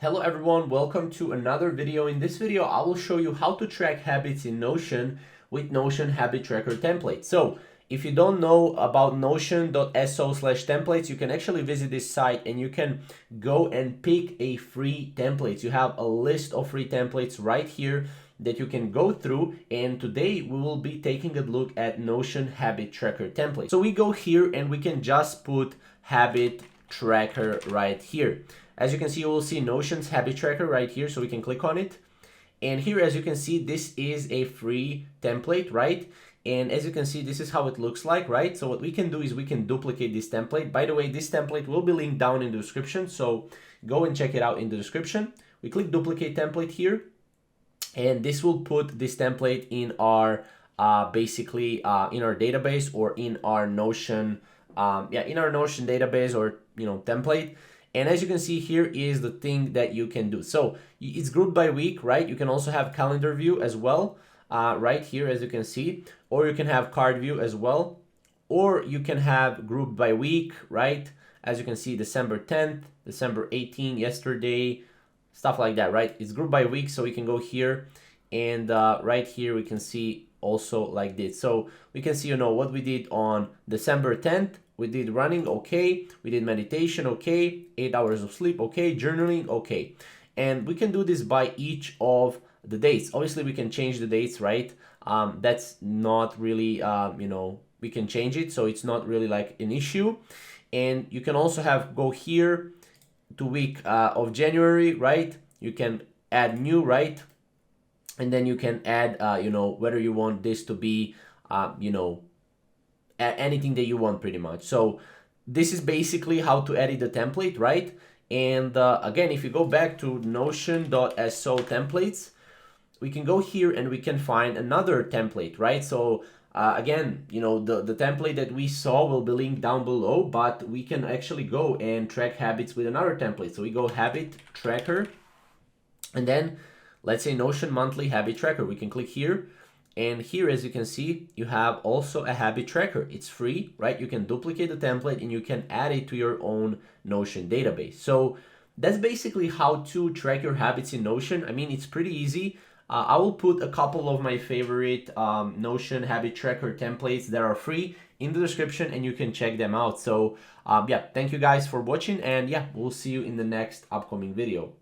Hello everyone, welcome to another video. In this video, I will show you how to track habits in Notion with Notion Habit Tracker template. So if you don't know about notion.so/templates, you can actually visit this site and you can go and pick a free template. You have a list of free templates right here that you can go through, and today we will be taking a look at Notion Habit Tracker template. So we go here and we can just put Habit Tracker right here. As you can see, you will see Notion's Habit Tracker right here, so we can click on it. And here, as you can see, this is a free template, right? And as you can see, this is how it looks like, right? So what we can do is we can duplicate this template. By the way, this template will be linked down in the description, so go and check it out in the description. We click duplicate template here, and this will put this template in our basically in our database or in our Notion in our Notion database or template. And as you can see, here is the thing that you can do. So it's grouped by week, right? You can also have calendar view as well, right here, as you can see, or you can have card view as well, or you can have grouped by week, right? As you can see, December 10th, December 18th, yesterday, stuff like that, right? It's grouped by week, so we can go here and right here we can see also like this. So we can see, what we did on December 10th. We did running, okay. We did meditation, okay. 8 hours of sleep, okay. Journaling, okay. And we can do this by each of the dates. Obviously, we can change the dates, right? That's not really, we can change it, so it's not really like an issue. And you can also go here to week of January, right? You can add new, right? And then you can add, whether you want this to be, anything that you want pretty much. So this is basically how to edit the template, right? And again, if you go back to notion.so templates, we can go here and we can find another template, right? So again, the template that we saw will be linked down below, but we can actually go and track habits with another template. So we go habit tracker, and then let's say Notion monthly habit tracker. We can click here. And here, as you can see, you have also a habit tracker. It's free, right? You can duplicate the template and you can add it to your own Notion database. So that's basically how to track your habits in Notion. I mean, it's pretty easy. I will put a couple of my favorite Notion habit tracker templates that are free in the description and you can check them out. So yeah, thank you guys for watching, and yeah, we'll see you in the next upcoming video.